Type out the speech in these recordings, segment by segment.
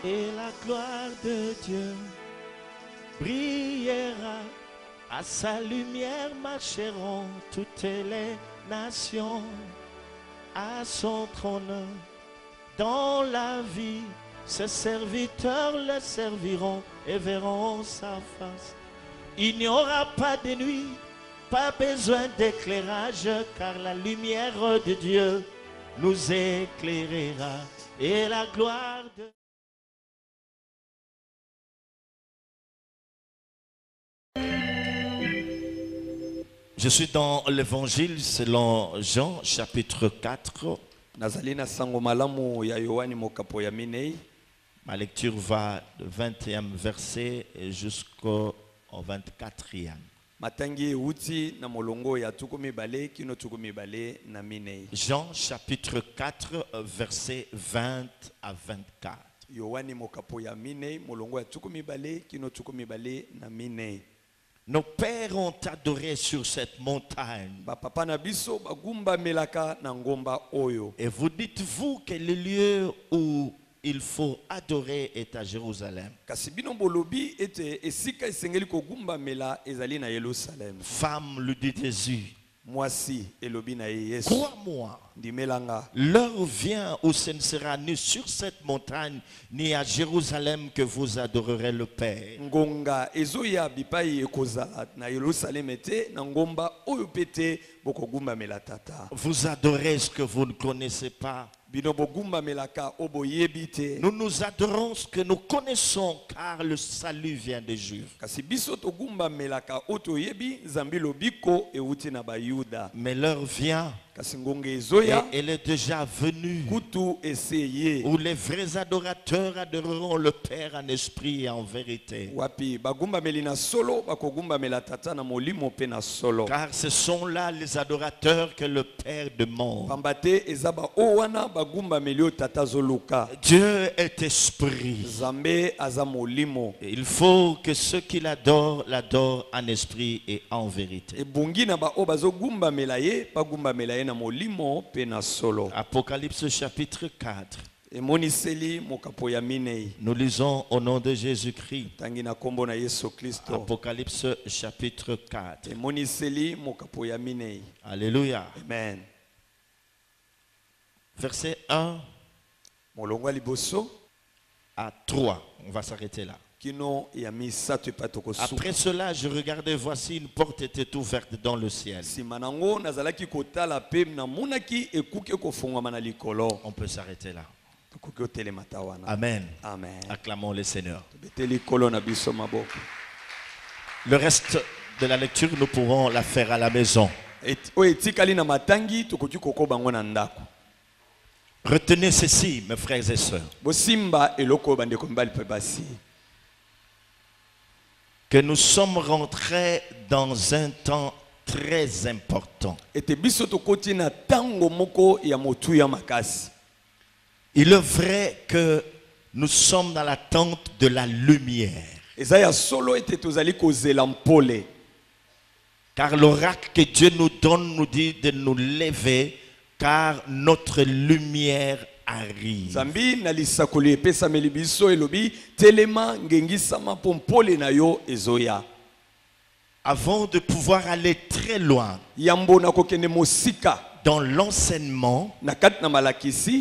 et la gloire de Dieu brillera. À sa lumière marcheront toutes les nations. À son trône, dans la vie, ses serviteurs le serviront et verront sa face. Il n'y aura pas de nuit, pas besoin d'éclairage, car la lumière de Dieu nous éclairera. Et la gloire de Je suis dans l'évangile selon Jean, chapitre 4. Ma lecture va du 21e verset jusqu'au 24e. Jean, chapitre 4, verset 20 à 24. Nos pères ont adoré sur cette montagne. Et vous dites-vous que le lieu où il faut adorer est à Jérusalem. Femme, lui dit Jésus, crois-moi, l'heure vient où ce ne sera ni sur cette montagne ni à Jérusalem que vous adorerez le Père. Vous adorez ce que vous ne connaissez pas. Nous nous adorons ce que nous connaissons, car le salut vient des Juifs. Mais l'heure vient, et elle est déjà venue, où les vrais adorateurs adoreront le Père en esprit et en vérité. Car ce sont là les adorateurs que le Père demande. Dieu est esprit. Et il faut que ceux qui l'adorent, l'adorent en esprit et en vérité. Apocalypse chapitre 4. Nous lisons au nom de Jésus-Christ. Apocalypse chapitre 4. Alléluia. Amen. Verset 1 à 3. On va s'arrêter là. Après cela, je regardais, voici une porte était ouverte dans le ciel. On peut s'arrêter là. Amen. Amen. Acclamons le Seigneur. Le reste de la lecture, nous pourrons la faire à la maison. Retenez ceci, mes frères et sœurs, que nous sommes rentrés dans un temps très important. Il est vrai que nous sommes dans l'attente de la lumière. Car l'oracle que Dieu nous donne nous dit de nous lever, car notre lumière arrive. Avant de pouvoir aller très loin dans l'enseignement,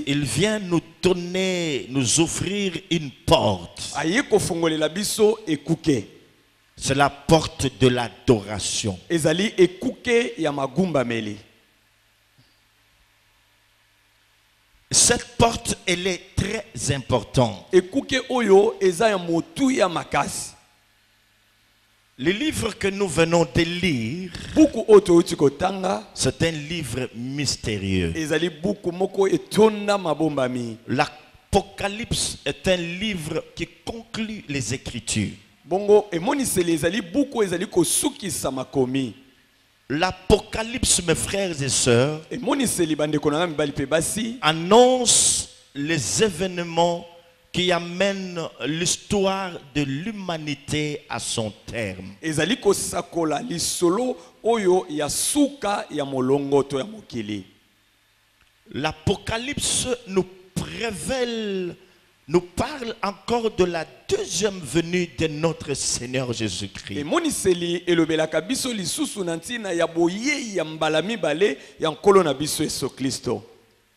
il vient nous donner, nous offrir une porte. C'est la porte de l'adoration. Cette porte, elle est très importante. Le livre que nous venons de lire, c'est un livre mystérieux. L'Apocalypse est un livre qui conclut les Écritures. L'Apocalypse, mes frères et sœurs, annonce les événements qui amènent l'histoire de l'humanité à son terme. L'Apocalypse nous révèle nous parle encore de la deuxième venue de notre Seigneur Jésus-Christ. Emoniseli elobelaka biso lisusu na ntina ya boye ya mbala mibale ya nkolo na biso Yesu Kristo.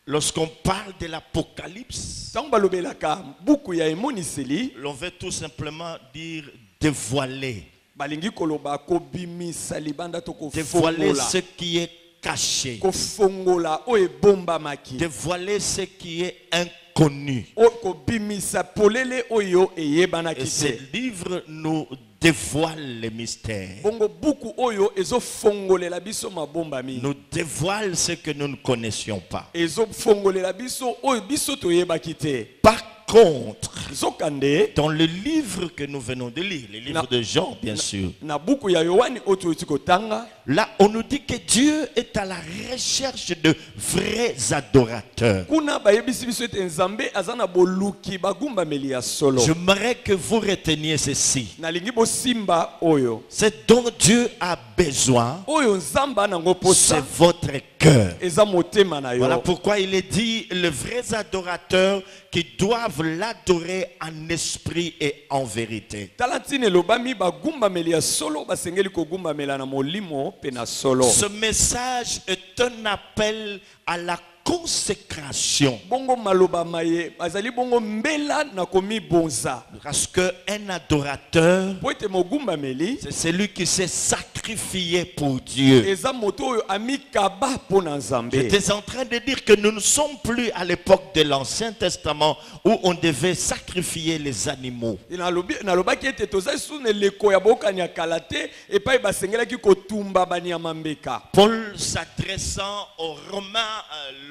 Lorsqu'on parle de l'Apocalypse, Tango balobelaka buku ya emoniseli, l'on veut tout simplement dire dévoiler. balingi koloba kobimisa libanda to Dévoiler kofongola. ce qui est caché. Kofongola o ebombamaki. Dévoiler ce qui est inconnu. O kobimisa polele oyo eyebanaki Et ce te. livre nous dévoile les mystères. Bongo buku oyo ezofongolela biso mabombami. Nous dévoile ce que nous ne connaissions pas. Ezofongolela biso oyo biso toyebaki te. Par contre, Zokande dans le livre que nous venons de lire, le livre de Jean, bien sûr, na buku ya Yohani oyo kotanga, là on nous dit que Dieu est à la recherche de vrais adorateurs. kuna bayebisi biso ete Nzambe azana boluki bagumbameli ya solo. J'aimerais que vous reteniez ceci. Nalingi bosimba oyo. C'est dont Dieu a besoin, Oyo Nzamba nango c'est posa votre cœur. eza motema na yo. Voilà pourquoi il est dit les vrais adorateurs qui doivent l'adorer en esprit et en vérité. Talantine lobami bagumbameli ya solo basengeli kogumbamela na molimo pe na solo. Ce message est un appel à la consécration. Bongo maloba maye bazali bongo mbela na komi bonza. Parce qu'un adorateur, Po ete mogumbameli c'est celui qui s'est sacrifié pour Dieu. eza moto oyo amikaba po na Nzambe. J'étais en train de dire que nous ne sommes plus à l'époque de l'Ancien Testament où on devait sacrifier les animaux. Nalobaki ete tozali su na eleko ya bokani ya kala te epai basengelaki kotumba banyama mbeka. Paul s'adressant aux Romains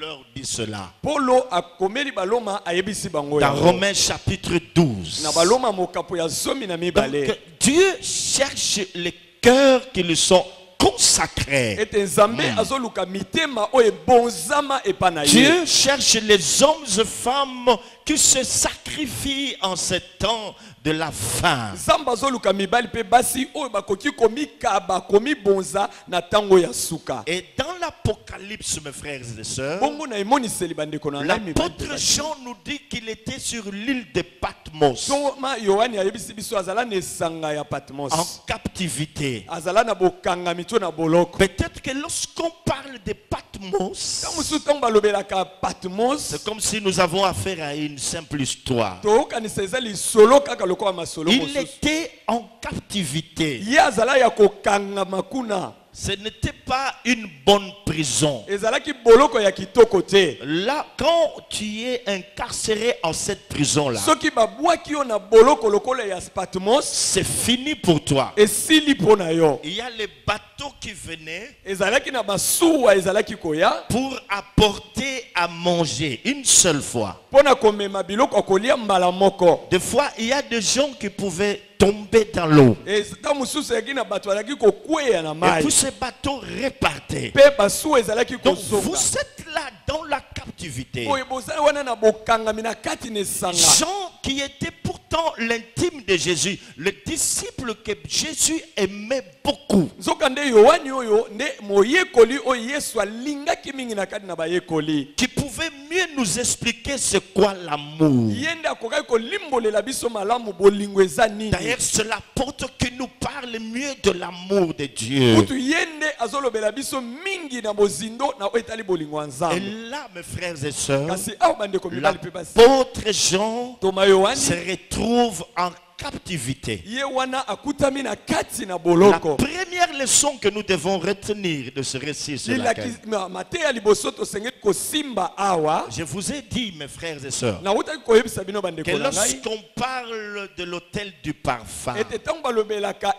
leur dit cela. Polo akomeli baloma ayebisi bango Dans ya. Romains chapitre 12. Na baloma mokapo ya zomi na mibale. Donc Dieu cherche les cœurs qui lui sont consacrés. Ete Nzambe azoluka mitema oyo bonzama epa na ye. Dieu cherche les hommes et femmes qui se sacrifient en ce temps de la faim. Nzambe azoluka mibali pe basi oyo bakoki komikaba komi bonza na tango ya suka. Et dans l'Apocalypse, mes frères et sœurs, Bongo na emoniseli bandeko na ngai mibali. l'apôtre Jean nous dit qu'il était sur l'île de Patmos, Toma Yohani ayebisi biso azala na esanga ya Patmos. en captivité. Azala na bokangami to na boloko. Peut-être que lorsqu'on parle de Patmos, Tango su tango balobelaka Patmos, c'est comme si nous avons affaire à une simple histoire. tokanisa eza lisolo kaka lokola masolo Il mosusu. était en captivité. Ye azala ya kokangama kuna. Ce n'était pas une bonne prison. Ezalaki boloko ya kitoko te. Là, quand tu es incarcéré en cette prison-là, Soki babwaki yo na boloko lokola ya Patmos, c'est fini pour toi. esili po na yo. Il y a les bateaux qui venaient Ezalaki na basuwa ezalaki koya pour apporter à manger une seule fois. pona komema biloko kolia mbala moko. Des fois, il y a des gens qui pouvaient tomber dans l'eau. Ta mususu yaki na bato alaki kokweya na Et mai. puis ces bateaux repartaient. Pe basuwa ezalaki Donc kozoka. vous êtes là dans la captivité. Oyo bozali wana na bokangami na kati na esanga. Jean, qui était pourtant l'intime de Jésus, le disciple que Jésus aimait beaucoup. Nzokande Yohani oyo nde moyekoli oyo Yesu alingaki mingi na kati na bayekoli. Qui pouvait mieux nous expliquer c'est quoi l'amour. Yende akokaki kolimbolela biso malamu bolingo eza nini. D'ailleurs, c'est l'apôtre qui nous parle mieux de l'amour de Dieu. Kutu yende azolobela biso mingi na bozindo na etali bolingo ya Et Nzambe. là, mes frères et sœurs, Kasi awa bandeko mibali pe basi. l'apôtre Jean Toma Yohani se retrouve en captivité. ye wana akutami na kati na La boloko. première leçon que nous devons retenir de ce récit, c'est laquelle? Mateya liboso tosengeli kosimba awa. Je vous ai dit, mes frères et sœurs, Na utaki koyebisa bino que bandeko na ngai. lorsqu'on parle de l'hôtel du parfum, Ete tango balobelaka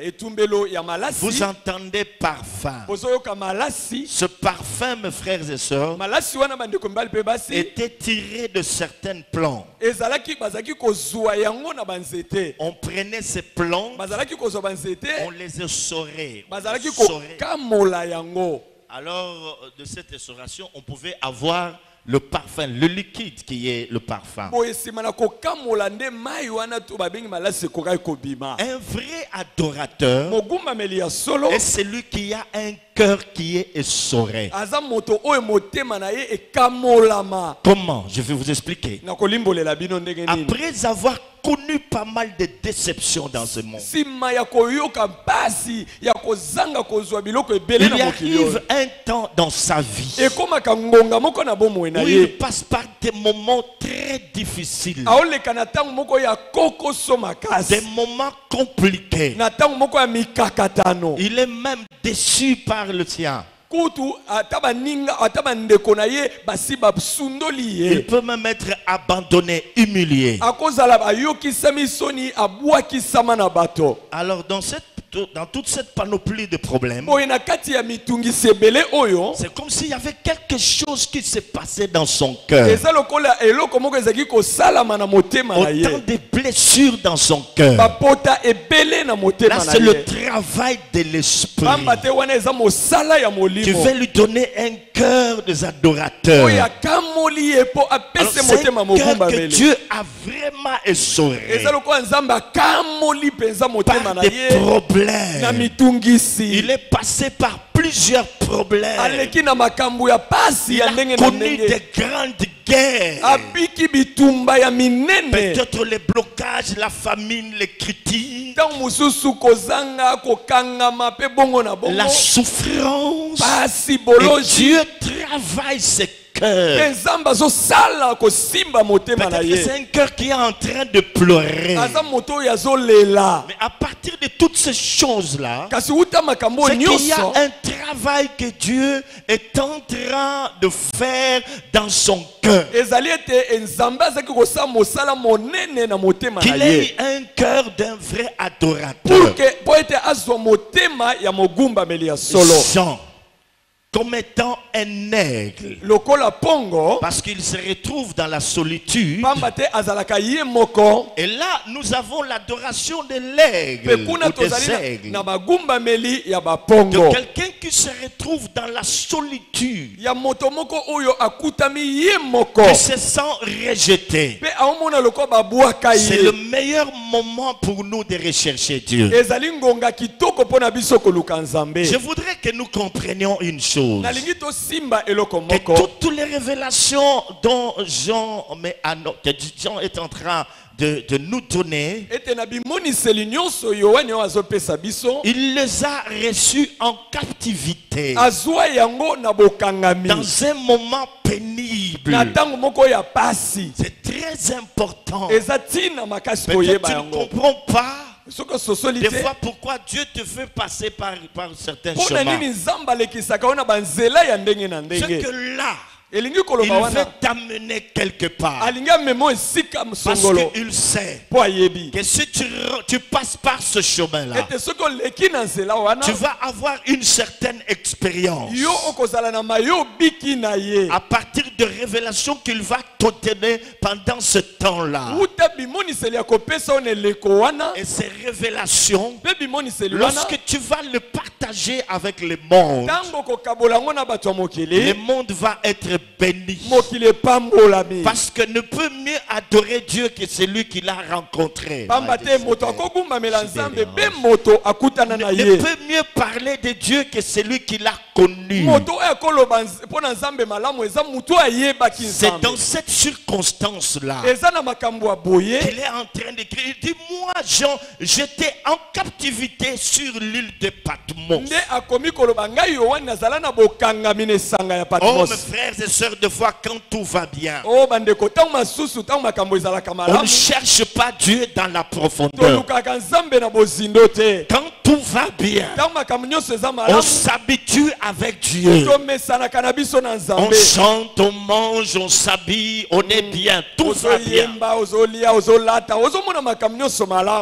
etumbelo ya vous malasi. entendez parfum. Bozoyoka malasi. Ce parfum, mes frères et sœurs, Malasi wana bandeko mibali pe basi. était tiré de certaines plantes. Ezalaki bazaki kozwa yango na banzete. On prenait ces plantes, Bazalaki kozwa banzete. on les essorait. Bazalaki Essorait. kokamola yango. Alors, de cette essoration, on pouvait avoir le parfum, le liquide qui est le parfum. Un vrai adorateur est celui qui a un cœur qui est essoré. Comment? Je vais vous expliquer. Après avoir connu pas mal de déceptions dans ce monde, il arrive un temps dans sa vie où il passe par des moments très difficiles, des moments compliqués. Il est même déçu par le sien. Il peut même être abandonné, humilié. Alors dans toute cette panoplie de problèmes, c'est comme s'il y avait quelque chose qui s'est passé dans son cœur. Autant de blessures dans son cœur. Là, c'est le travail de l'esprit. Tu veux lui donner un cœur des adorateurs. Alors, c'est un cœur que Dieu a vraiment essoré par des problèmes. Il est passé par plusieurs problèmes. Il a connu des grandes guerres. Peut-être les blocages, la famine, les critiques, la souffrance. Et Dieu travaille ses cœurs. Peut-être que c'est un cœur qui est en train de pleurer. Mais à partir de toutes ces choses-là, c'est qu'il y a un travail que Dieu est en train de faire dans son cœur. Qu'il ait un cœur d'un vrai adorateur. Jean, comme étant un aigle, parce qu'il se retrouve dans la solitude. Et là, nous avons l'adoration de l'aigle ou des aigles, de quelqu'un qui se retrouve dans la solitude, qui se sent rejeté. C'est le meilleur moment pour nous de rechercher Dieu. Je voudrais que nous comprenions une chose. Que toutes les révélations dont Jean est en train de nous donner, il les a reçus en captivité, dans un moment pénible. C'est très important. Peut-être tu ne comprends pas des fois pourquoi Dieu te fait passer par certains chemins. C'est que là, il veut t'amener quelque part. Parce qu'il sait que si tu passes par ce chemin-là, tu vas avoir une certaine expérience à partir de révélations qu'il va te donner pendant ce temps-là. Et ces révélations, lorsque tu vas le partager avec le monde, le monde va être béni. Parce que ne peut mieux adorer Dieu que celui qui l'a rencontré. Ne peut mieux parler de Dieu que celui qui l'a connu. C'est dans cette circonstance-là qu'il est en train d'écrire. Il dit, moi Jean, j'étais en captivité sur l'île de Patmos. Oh mes frères et sœurs, de foi, quand tout va bien, on ne cherche pas Dieu dans la profondeur. Quand tout va bien, on s'habitue avec Dieu. On chante, on mange, on s'habille, on est bien, tout va bien.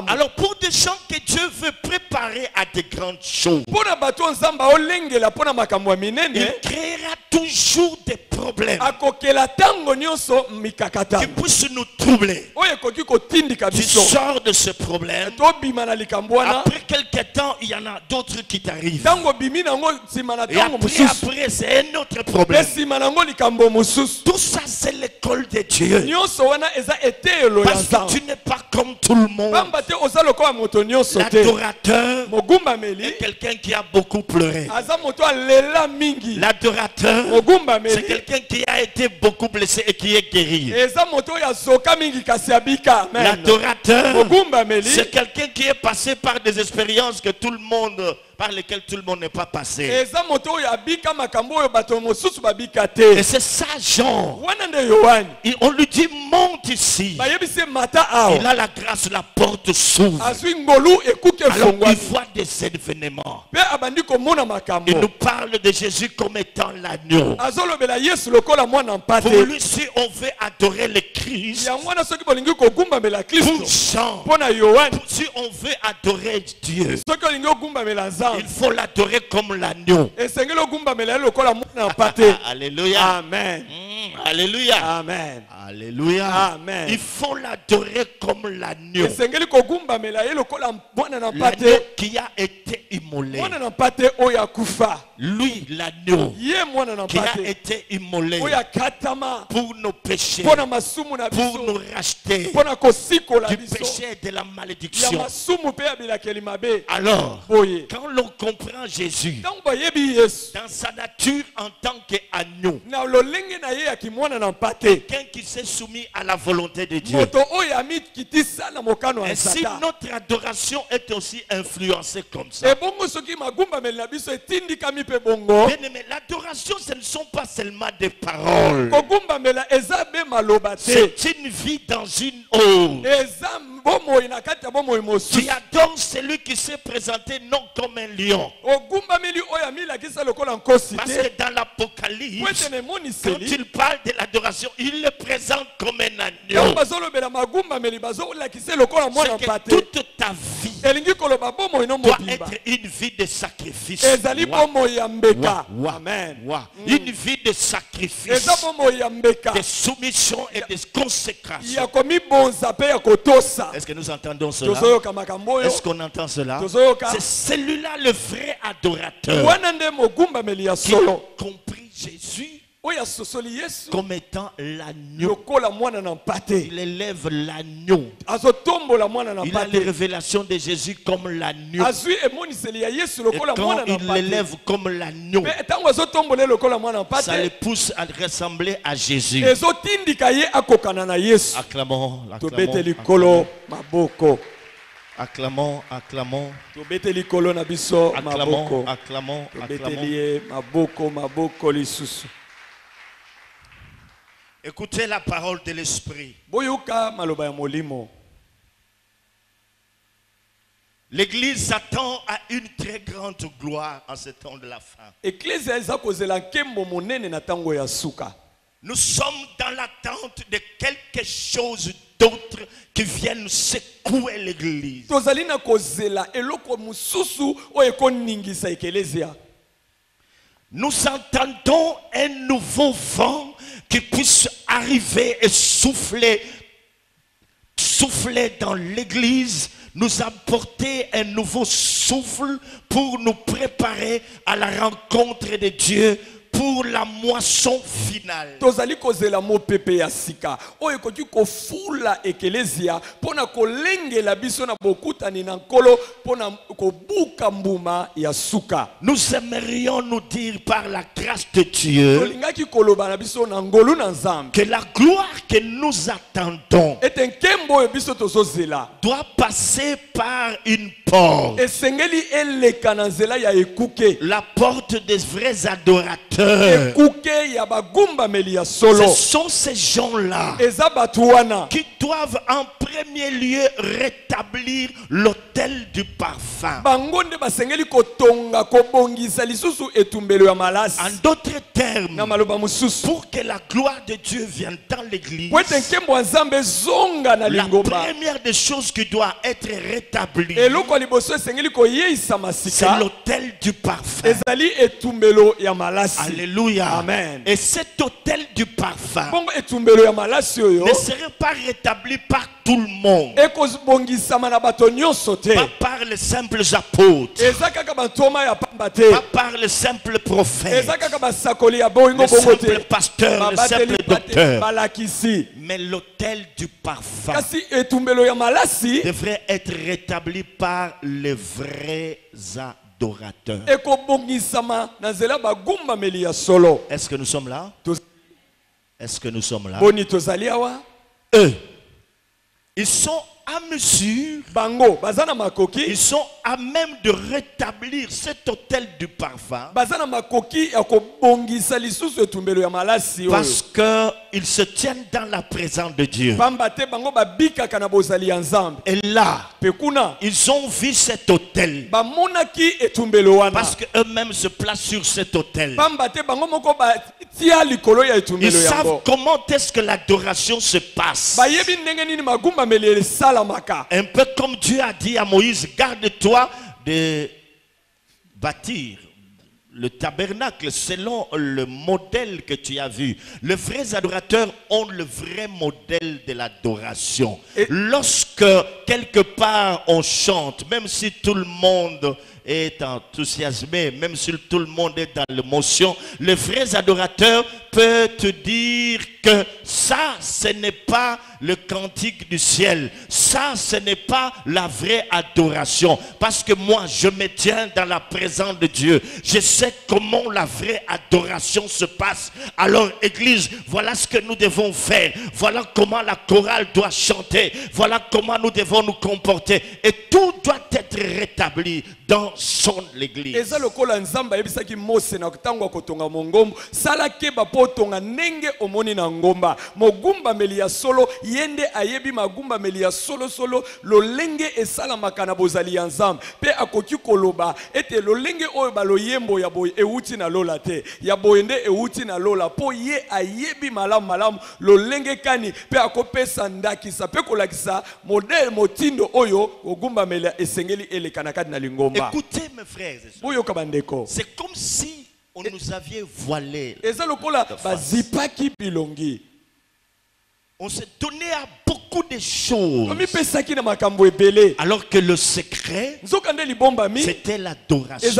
Alors pour des gens que Dieu veut préparer à de grandes choses, pona bato nzamba olengela pona makambo minene. Il créera toujours des problèmes Akokela tango nyonso mikakata. qui puissent nous troubler. Oye koki kotindika Tu biso. sors de ce problème. To bima na likambo wana. Après quelques temps, il y en a d'autres qui t'arrivent. Tango bimi nango sima na Et tango mususu. après, c'est un autre problème. Sima nango likambo mususu. Tout ça, c'est l'école de Dieu. Nyonso wana eza etelo ya Parce nzambe. que tu n'es pas comme tout le monde. Bamba te oza lokola moto nyonso te. L'adorateur Mogumba meli. est quelqu'un qui a beaucoup pleuré. Aza moto alela mingi. L'adorateur, Mogumba c'est meli. quelqu'un qui a été beaucoup blessé et qui est guéri. Eza moto ya zoka mingi kasi abika. Amen. L'adorateur, Mogumba meli. c'est quelqu'un qui est passé par des expériences que tout le monde, par lesquelles tout le monde n'est pas passé. Eza moto ya bika makambo oyo bato mosusu babika te. Et c'est ça, Jean. Wana nde Yohani. Et on lui dit, monte ici. Bayebise mata awa. Il a la grâce, la porte s'ouvre. Azwi ngolu ekuke Alors il fongwani. voit des événements. Pe abandi komona makambo. Il nous parle de Jésus comme étant l'agneau. Azolobela Yesu lokola mwana mpate. Pour lui, si on veut adorer le Christ, Ya mwana soki bolingi kogumbamela pour Kristo. Jean, Mpona Yohani. si on veut adorer Dieu, Soki olingi ogumbamela Nzambe. il faut l'adorer comme l'agneau. Esengeli ogumbamela ye lokola mwana mpate. Alléluia. Amen. Alléluia. Amen. Alléluia. Amen. Il faut l'adorer comme l'agneau. Esengeli kogumbamela ye lokola mwana na L'agneau mpate. qui a été immolé. Mwana na mpate oyo akufa. Lui, l'agneau Ye mwana na qui a mpate. été immolé Oyo akatama. pour nos péchés, Mpona masumu na pour nous biso. racheter Mpona kosikola du biso. péché et de la Ya malédiction. masumu pe ya bilakeli mabe. Alors, Boye. quand l'on comprend Jésus Ntango bayebi Yesu. dans sa nature en tant qu'agneau, Na lolenge na ye ya kimwana na mpate. quelqu'un qui s'est soumis à la volonté de Dieu, Moto oyo amikitisa na mokano ya ainsi Satan. notre adoration est aussi influencée comme ça. Ebongo soki magumbameli na biso etindikami mpe bongo. Bien-aimé, l'adoration, ce ne sont pas seulement des paroles. Kogumbamela eza be maloba te. C'est une vie dans une autre. Eza bomoi na kati ya bomoi Tu mosusu. adores celui qui s'est présenté non comme un lion. Ogumbameli oyo amilakisa lokola nkosi Parce te. que dans l'Apocalypse, Po ete na quand emoniseli. il parle de l'adoration, il le présente comme un Yango agneau. bazolobela magumbameli bazolakisa lokola mwana C'est que mpate. toute ta vie Elingi koloba bomoi no doit mobimba. être une vie de sacrifice. Ezali Wa- bomoi ya mbeka. wa- Amen. wa- Une vie de sacrifice, Eza bomoi ya mbeka. de soumission et de consécration. Ya komibonza pe ya kotosa. Est-ce que nous entendons cela? Tozoyoka makambo oyo. Est-ce qu'on entend cela? Tozoyoka. C'est celui-là le vrai adorateur. Wana nde mogumbameli ya Qui a solo. compris Jésus Oyo asosoli Yesu comme étant l'agneau. lokola mwana na mpate. Il élève l'agneau. Azotombola mwana na Il a les mpate. révélations de Jésus comme l'agneau. Azwi emoniseli ya Yesu Et lokola mwana quand na il mpate. l'élève comme l'agneau, Pe ntango azotombola ye lokola mwana na ça le mpate. pousse à ressembler à Jésus. Ezotindika ye akokana na Yesu. Acclamons, Tobeteli kolo maboko. acclamons, acclamons, Tobeteli kolo na biso acclamons, maboko. acclamons, Tobeteli acclamons. ye maboko lisusu. Écoutez la parole de l'Esprit. Boyoka maloba ya molimo. L'Église s'attend à une très grande gloire en ce temps de la fin. Eklezia eza kozela nkembo monene na ntango ya suka. Nous sommes dans l'attente de quelque chose d'autre qui vienne secouer l'Église. Tozali na kozela eloko mususu oyo ekoningisa ekelezia. Nous entendons un nouveau vent qui puisse arriver et souffler dans l'Église, nous apporter un nouveau souffle pour nous préparer à la rencontre de Dieu pour la moisson finale. Tozali kozela mopepe ya sika oyo ekoki kofula ekelezia pona kolengela biso na bokutani na nkolo pona kobuka mbuma ya suka. Nous aimerions nous dire par la grâce de Dieu Tolingaki koloba na biso na ngolu na Nzambe que la gloire que nous attendons ete nkembo oyo biso tozozela doit passer par une porte. esengeli eleka na nzela ya ekuke. La porte des vrais adorateurs. Ekuke ya bagumbameli ya Ce solo. sont ces gens-là Eza batu wana qui doivent doivent en premier lieu rétablir l'autel du parfum. bango nde basengeli kotonga kobongisa lisusu etumbelo ya malasi. En d'autres termes, na maloba mosusu pour que la gloire de Dieu vienne dans l'église, po ete nkembo ya nzambe ezonga na la lingomba première des choses qui doit être rétablie, eloko ya liboso esengeli koyeisama c'est sika l'autel du parfum. ezali etumbelo ya malasi. Alléluia. Amen. Et cet autel du parfum bongo etumbelo ya malasi oyo ne serait pas rétabli par tout le monde, ekozongisama na bato nyonso te, pas par les simples apôtres, eza kaka bantoma ya pamba te, pas par les simples prophètes, eza kaka basakoli ya bolingo les bongo te, simples pasteurs, les babateli simples docteurs, balakisi, mais l'autel du parfum kasi etumbelo ya malasi devrait être rétabli par les vrais adorateurs. ekobongisama na nzela bagumbameli ya solo. Est-ce que nous sommes là? Est-ce que nous sommes là? Boni tozali awa, Eux, ils sont à mesure, bango bazana makoki, ils sont à même de rétablir cet autel du parfum bazana makoki ya kobongisa lisusu etumbelo ya malasi oyo, parce qu'ils se tiennent dans la présence de Dieu. pamba te bango babikaka na bozali ya nzambe. Et là, Pe kuna ils ont vu cet autel bamonaki etumbelo wana, parce qu'eux-mêmes se placent sur cet autel. pamba te bango moko batia likolo ya Ils etumbelo savent yango, comment est-ce que l'adoration se passe. bayebi ndenge nini magumbameli esalamaka. Un peu comme Dieu a dit à Moïse, garde-toi de bâtir le tabernacle selon le modèle que tu as vu. Les vrais adorateurs ont le vrai modèle de l'adoration. Lorsque quelque part on chante, même si tout le monde est enthousiasmé, même si tout le monde est dans l'émotion, les vrais adorateurs peuvent te dire que ça, ce n'est pas le cantique du ciel. Ça, ce n'est pas la vraie adoration. Parce que moi, je me tiens dans la présence de Dieu. Je sais comment la vraie adoration se passe. Alors, Église, voilà ce que nous devons faire. Voilà comment la chorale doit chanter. Voilà comment nous devons nous comporter. Et tout doit être rétabli dans son Église. Eza lokola nzamba yebisaki Mose na kutangwa kotonga mongombo sala keba potonga nenge omoni na ngomba mogumba meli ya solo yende ayebi magumba meli ya solo solo lolenge esala makana bozali ya nzambe pe akoki koloba ete lolenge oyo baloyembo ya boye euti na lola te ya boyende euti na lola po ye ayebi malamu malamu lolenge kani pe akopesa ndakisa pe kolakisa modele motindo oyo ogumba meli esengeli elekana kati na lingomba. Écoutez mes frères et sœurs, c'est comme si on nous avait voilé. On s'est donné à beaucoup de choses. Alors que le secret, c'était l'adoration.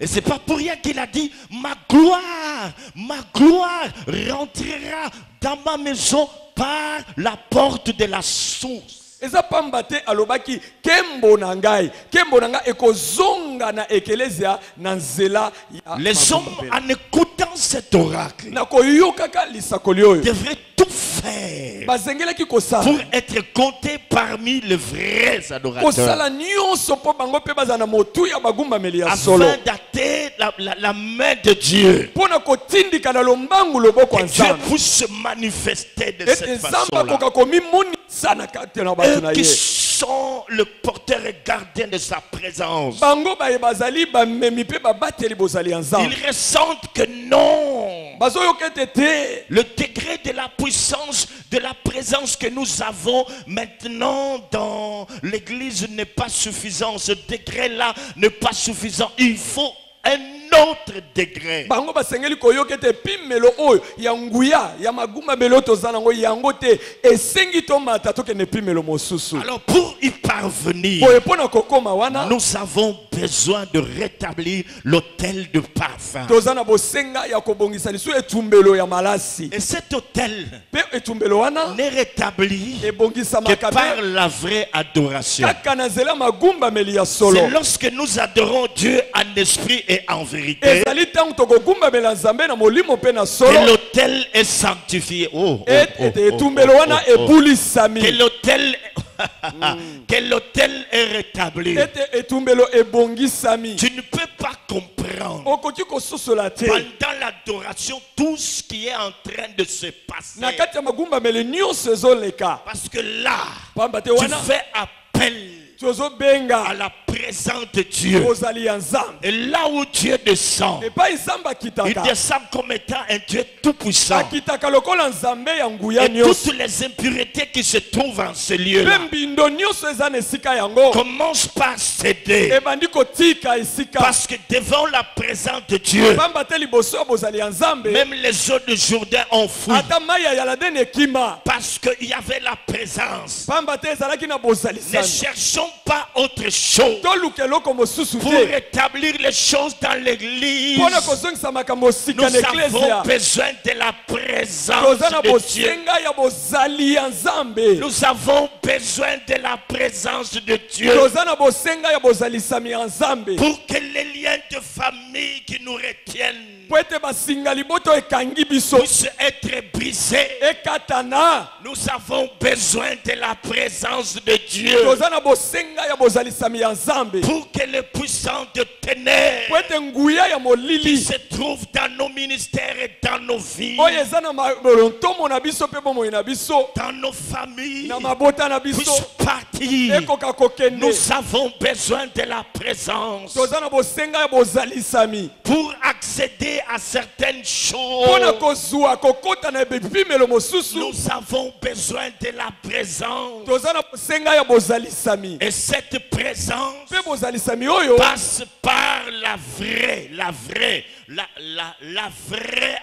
Et c'est pas pour rien qu'il a dit, ma gloire rentrera dans ma maison par la porte de la source. Eza pambate alobaki kembo na ngai ekozonga na ekelezia na nzela ya. Les hommes en écoutant cet oracle na koyokaka lisakoli oyo devraient tout faire bazengelaki kosala pour être comptés parmi les vrais adorateurs, kosala nyonso po bango pe bazana motu ya bagumbameli ya solo afin d'atteindre la main de Dieu, pona kotindika na lombangu loboko que Dieu nzambe puisse se manifester de cette façon-là. Eux qui sont le porteur et gardien de sa présence, ils ressentent que non, le degré de la puissance, de la présence que nous avons maintenant dans l'église n'est pas suffisant. Ce degré-là n'est pas suffisant. Il faut un autre degré. Alors pour y parvenir, nous avons besoin de rétablir l'autel de parfum. Et cet autel n'est rétabli que par la vraie adoration. C'est lorsque nous adorons Dieu en esprit et en vérité que l'autel est sanctifié. Que l'autel est rétabli. Tu ne peux pas comprendre okoki kososola te pendant l'adoration tout ce qui est en train de se passer. na kati ya magumbameli nyonso ezoleka Parce que là, pamba te tu wana fais appel tozobenga à la présence de Dieu. ozali ya nzambe Et là où Dieu descend, epai nzambe il akitaka descend comme étant un Dieu tout-puissant. akitaka lokola nzambe ya nguya Et nyonso toutes les impuretés qui se trouvent en ce lieu mpe mbindo nyonso eza na esika yango commencent par céder. ebandi kotika esika Parce que devant la présence de Dieu, pamba te liboso ya bozali ya nzambe même les eaux de Jourdain ont fui. ata mai ya yaladeni ekima Parce qu'il y avait la présence. pamba te ezalaki na Ne bozalisami cherchons pas autre chose toluka eloko mosusu pour te rétablir les choses dans l'église. mpona kozongisa makambo sika Nous na avons eklesia besoin de la présence toza na de Dieu. bosenga ya bozali ya nzambe Nous avons besoin de la présence de Dieu toza na bosenga ya bozalisami ya nzambe pour que les liens de famille qui nous retiennent po ete basinga liboto ekangi biso puissent être brisés. ekatana Nous avons besoin de la présence de Dieu toza na bosenga ya bozalisami ya nzambe pour que les puissants de ténèbres po ete nguya ya qui molili se trouvent dans nos ministères et dans nos vies, oyo eza na bolontomo na biso mpe bomoi na biso dans nos familles, na mabota na biso puissent partir. ekoka kokende Nous avons besoin de la présence toza na bosenga ya bozalisami pour accéder à certaines mpona choses. kozwa kokota na bipimelo mosusu Nous avons besoin de la présence. toza na bosenga ya bozalisami Et cette présence mpe bozalisami oyo passe par la vraie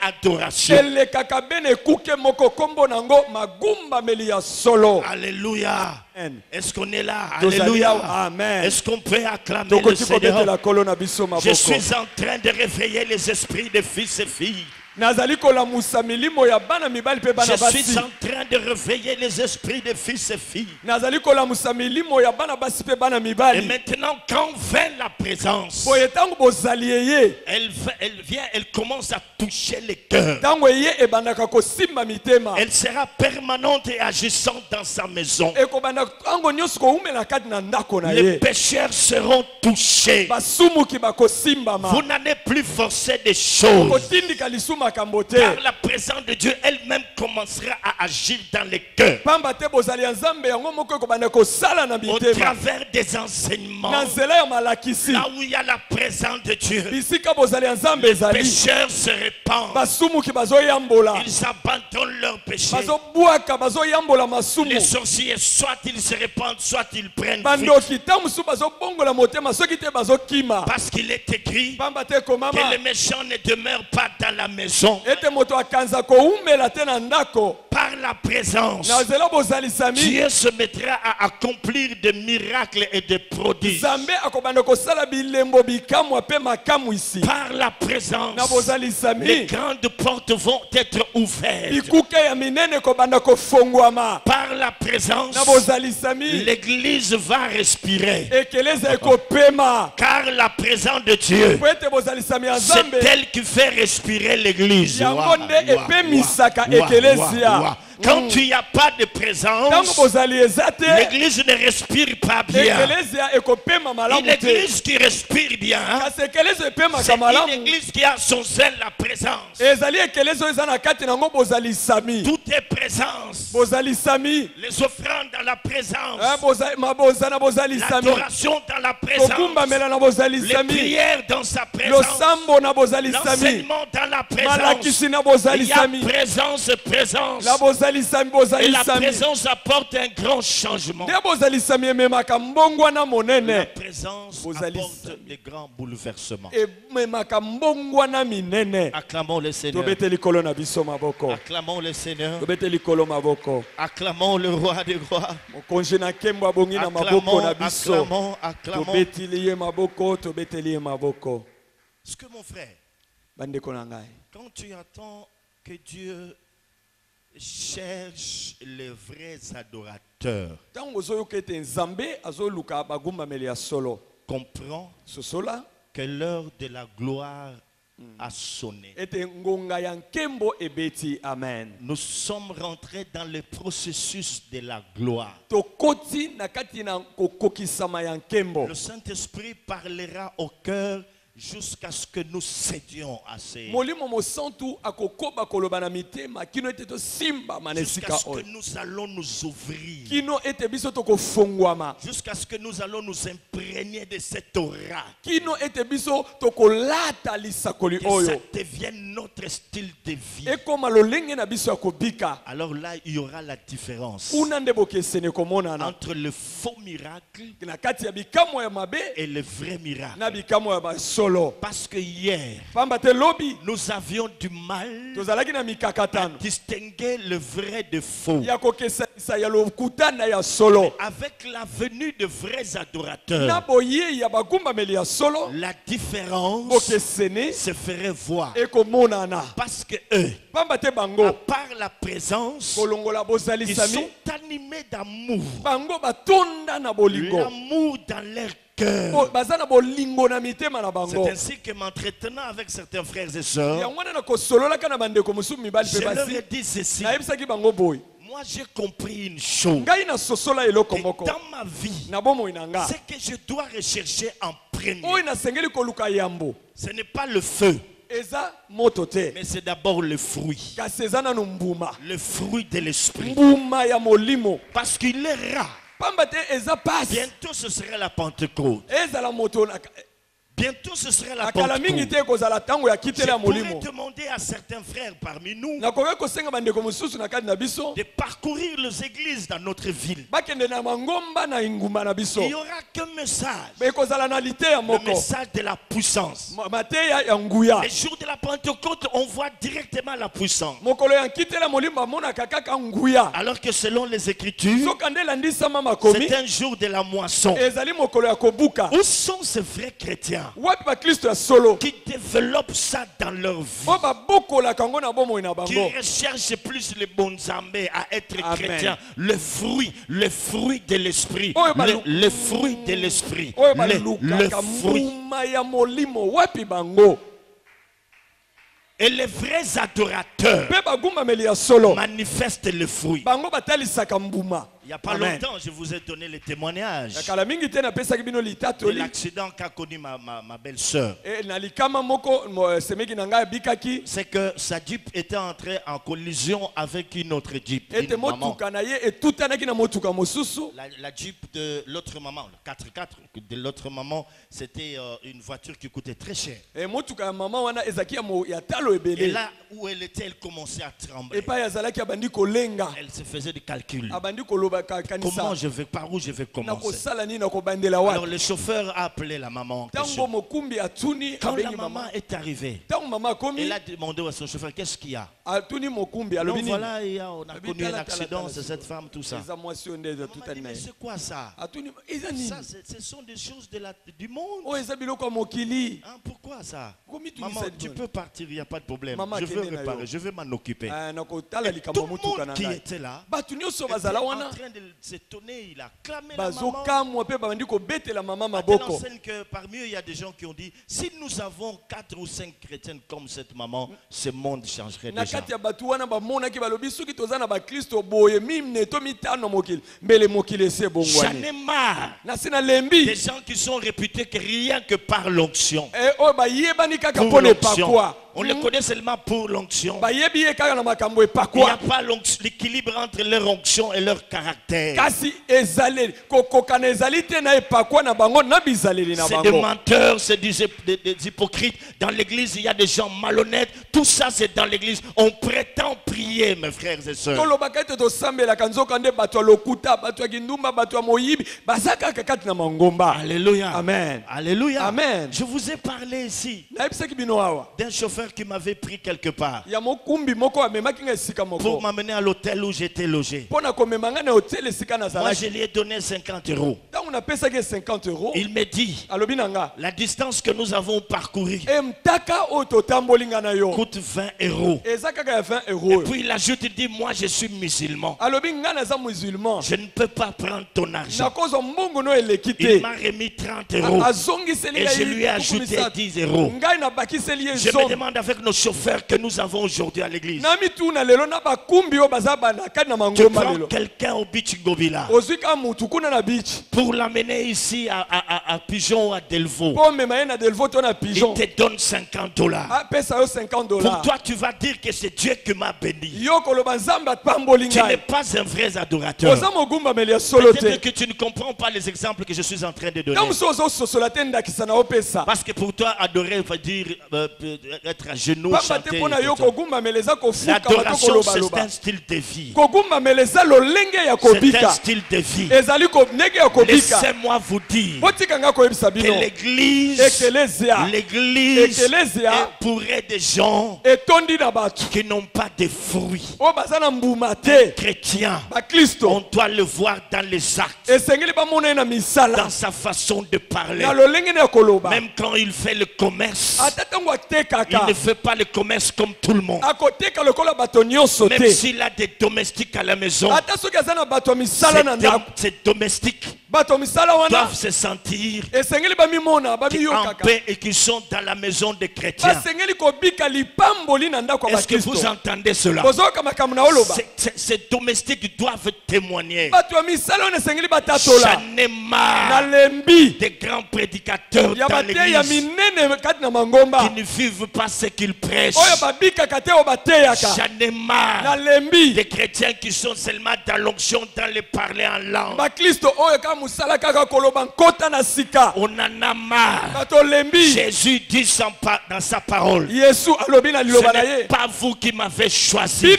adoration. elekaka bene ekuke moko kombo nango magumbameli ya solo Alléluia. Amen. Est-ce qu'on est là? Tozali Alléluia. awa. Amen. Est-ce qu'on peut acclamer le tokoki kobetela Seigneur? kolo na biso Je maboko suis en train de réveiller les esprits de fils et filles. nazali kolamusa milimo ya bana mibali mpe bana Je suis basi en train de réveiller les esprits de fils et filles. nazali kolamusa milimo ya bana basi mpe bana Et mibali maintenant, quand vient la présence, boye ntango bozali eye elle vient, elle commence à toucher les cœurs. ntango eye ebandaka kosimba mitema Elle sera permanente et agissante dans sa maison. ekobanda ntango nyonso koumela kati na ndako na Les ye pécheurs seront touchés. basumuki bakosimbama Vous n'allez plus forcer des choses. kotindika lisumu makambo te Car la présence de Dieu elle-même commencera à agir dans les cœurs. pamba te bozali ya nzambe yango moko ekobanda kosala na Au mitema travers des enseignements, na nzela ya malakisi là où il y a la présence de Dieu, bisika bozali ya nzambe les ezali pécheurs se répandent. basumuki bazoyambola Ils abandonnent leurs péchés. bazobwaka bazoyambola masumu Les sorciers, soit ils se répandent, soit ils prennent fuite. bandoki ntango mosusu bazobongola motema soki te bazokima Parce qu'il est écrit pamba te ekomama que les méchants ne demeurent pas dans la maison. ete moto akanza koumela te na ndako Par la présence, na nzela bozalisami Dieu se mettra à accomplir des miracles et des prodiges. nzambe akobanda kosala bilembo bikamwa mpe makamwisi Par la présence, na les bozalisami grandes portes vont être ouvertes. bikuke ya minene ekobanda kofongwama Par la présence, na bozalisami l'église va respirer. ekeleza ekopema Car la présence de Dieu, po ete bozalisami ya nzambe c'est elle qui fait respirer l'église. yango nde epemisaka ekelezia Quand il n'y a pas de ntango présence, bozali eza te l'église ne respire pas bien. ekelezia ekopema malamu Une te église qui respire bien, kasi ekeleza epemaka c'est une malamu église qui a son zèle la présence. ezali ekeleza oyo eza na kati nango bozalisami Tout est présence. bozalisami Les offrandes dans la présence. mabonza na bozalisami L'adoration dans la présence. kokumbamela na Les bozalisami prières dans sa présence. losambo na bozalisami L'enseignement dans la présence. malakisi na Il y a bozalisami présence, présence. la bozalisami Et la bozalisami présence apporte un grand changement. nde bozalisami ememaka mbongwana La monene présence Bozali apporte sami. des grands bouleversements. ememaka mbongwana minene Acclamons le Seigneur. tobete likolo na biso maboko Acclamons le Seigneur. tobete likolo maboko Acclamons le roi des rois. mokonzi na nkembo abongi na maboko na biso Acclamons. tobetili ye maboko tobeteli ye maboko Ce que mon frère, bandeko na ngai quand tu attends que Dieu cherche les vrais adorateurs, ntango ozoyoka ete nzambe azoluka bagumbameli ya solo comprends sosola que l'heure de la gloire a sonné. ete ngonga ya nkembo ebeti amen Nous sommes rentrés dans le processus de la gloire. tokoti na kati na kokokisama ya nkembo Le Saint-Esprit parlera au cœur jusqu'à ce que nous cédions à ces... molimo mosantu akokoba koloba na mitema kino ete tosimba Jusqu'à manesika ce que oyo nous allons nous ouvrir. kino ete biso tokofungwama Jusqu'à ce que nous allons nous imprégner de cette aura. kino ete biso tokolata lisakoli Que ça oyo devienne notre style de vie. ekoma lolenge na biso ya kobika Alors là, il y aura la différence kuna nde bokeseni komonana entre le faux miracle na kati ya bikamwa ya mabe et le vrai miracle. na bikamwa ya basolo Parce que hier, pamba te lobi nous avions du mal tozalaki na à mikakatano distinguer le vrai de faux. ya kokesanisa ya lokutana ya solo Avec la venue de vrais na adorateurs, boye ya bagumbameli ya solo la différence bokeseni se ferait voir. ekomonana Parce que eux, pamba te à bango part la présence, kolongola ils bozalisami sont animés d'amour. bango batonda na bolingo L'amour dans leur cœur. baza na bolingo na mitema na bango C'est ainsi que m'entretenant avec certains frères et sœurs, yango wana na kosololaka na bandeko mosusu mibali je mpe leur basi ai dit ceci. nayebisaki bango boye Moi, j'ai compris une chose. ngai nasosola eloko Et moko dans ma vie, na bomoi na nga c'est que je dois rechercher en premier. oyo nasengeli koluka yambo Ce n'est pas le feu, eza moto te mais c'est d'abord le fruit. kasi eza nanu mbuma Le fruit de l'esprit. mbuma ya molimo Parce qu'il est rare. pamba te eza pasi Bientôt, ce serait la Pentecôte. ezala moto Bientôt, ce serait la akala mingi Pentecôte. te ekozala ntango ya Je kitela ya pourrais molimo demander à certains frères parmi nous nakoki kosenga bandeko mosusu na kati na biso de parcourir les églises dans notre ville. bakende na mangomba na ingumba na biso Il n'y aura qu'un message. ekozala na lite ya Le moko message de la puissance. mateya ya nguya Le jour de la Pentecôte, on voit directement la puissance. mokolo ya nkitela molimo amonaka kaka nguya Alors que selon les Écritures, soki nde elandisama makomi c'est un jour de la moisson. ezali mokolo ya kobuka Où sont ces vrais chrétiens wapi baklisto ya solo qui développent ça dans leur vie? oyo babokolaka yango na bomoi na Qui bango recherchent plus les bons zambés à être Amen. chrétiens. Le fruit de l'esprit. Oyo balu- Le fruit de l'esprit. oyo Le balukaka fruit. mbuma ya molimo wapi bango Et les vrais adorateurs mpe bagumbameli ya solo manifestent le fruit. bango batalisaka mbuma Il n'y a pas Amen. longtemps, je vous ai donné le témoignage ya kala mingi te napesaki bino de litatoli l'accident qu'a connu ma belle-sœur. e, na likama moko semeki na ngai abikaki C'est que sa Jeep était entrée en collision avec une autre Jeep. ete Une maman. motuka na ye etutanaki na motuka mosusu La Jeep de l'autre maman, le 4x4 de l'autre maman, c'était une voiture qui coûtait très cher. e, motuka ya mama wana ezalaki ya talo Et ebele là où elle était, elle commençait à trembler. epai azalaki abandi kolenga Elle se faisait des calculs. abandi koloba Comment kanisa je vais, par où je vais na commencer? kosala nini na kobandela Alors wapi le chauffeur a appelé la maman en ntango question. mokumbi atuni Quand la abengi maman mama est arrivée, ntango mama akomi elle a demandé à son chauffeur, qu'est-ce qu'il y a? atuni mokumbi Non, alobi nini voilà, on a Abi connu un tala, tala, accident, tala, c'est cette femme, tout ça. eza mwasi oyo nde eza Maman dit, tutani na mais ye c'est quoi ça? atuni eza nini Ça, ce sont des choses du monde. oyo eza biloko ya mokili Hein, pourquoi ça? komi Maman, tungisa tu peux partir, il n'y a pas de problème. Maman, Je veux kende na réparer, yo. je vais m'en occuper. na kotala Et likambo tout ya le motuka monde na qui ngai était là bato nyonso était bazala en wana train de s'étonner, il a clamé la maman. bazokamwa mpe babandi kobetela mama À telle maboko enseigne que parmi eux, il y a des gens qui ont dit, si nous avons 4 ou 5 chrétiennes comme cette maman, ce monde changerait na déjà. kati ya bato wana bamonaki balobi soki toza na bakristo boye mine to mitano mokili mbele mokili esi J'en ebongwani ai marre na se na lembi des gens qui sont réputés que rien que par l'onction. oyo bayebani kaka Pour mpo na l'onction. epakwa On les connaît seulement pour l'onction. bayebi ye kaka na makambo Il n'y a epakwa pas l'équilibre entre leur onction et leur caractère. kasi ezaleli kokokana ezali te na epakwa na bango na bizaleli na C'est des bango menteurs, c'est des hypocrites. Dans l'église, il y a des gens malhonnêtes. Tout ça, c'est dans l'église. On prétend prier, mes frères et sœurs. tolobaka ete tosambelaka nzoka nde bato ya lokuta bato ya kindumba bato ya moyibi baza kaka kati na mangomba Alléluia. amen Alléluia. Amen. Je vous ai parlé ici nayebisaki bino awa d'un chauffeur qui m'avait pris quelque part ya mokumbi moko amemaki nga esika pour moko m'amener à l'hôtel où j'étais logé. mpo na komema nga na hotel esika Moi, nazalaki je lui ai donné 50 euros. ntango napesaki ye 50 euros Il me dit, alobi na nga la distance que nous avons parcourue mtaka oyo totamboli nga na yo coûte 20 euros. eza kaka ya 20 Et euros puis il ajoute, il dit, moi je suis musulman. alobi nga naza musulman Je ne peux pas prendre ton argent. nakozwa mbongo no eleki Il te m'a remis 30 euros. azongiseli Et je lui ai ngai ajouté tuku 10 euros. ngai nabakiseli ye Je me zomi demande demande avec nos chauffeurs que nous avons aujourd'hui à l'église. Tu prends quelqu'un au beach Ngobila pour l'amener ici à Pigeon ou à Delvaux. Il te donne $50. Pour toi, tu vas dire que c'est Dieu qui m'a béni. Tu n'es pas un vrai adorateur. Peut-être que tu ne comprends pas les exemples que je suis en train de donner. Parce que pour toi, adorer veut dire être à genoux, chanter. L'adoration, c'est un style de vie. C'est un style de vie. Laissez-moi vous dire que l'église est bourrée de gens qui n'ont pas de fruits. Chrétien, on doit le voir dans les actes, dans sa façon de parler. Même quand il fait le commerce, il ne fait pas le commerce comme tout le monde. Même s'il a des domestiques à la maison, ces domestiques doivent se sentir en paix et qui sont dans la maison des chrétiens. Est-ce que vous entendez cela? Ces domestiques doivent témoigner. J'en ai marre des grands prédicateurs dans l'église qui ne vivent pas ce qu'ils prêchent. J'en ai marre des chrétiens qui sont seulement dans l'onction, dans les parler en langue. On en a marre. Jésus dit dans sa parole, ce n'est pas vous qui m'avez choisi,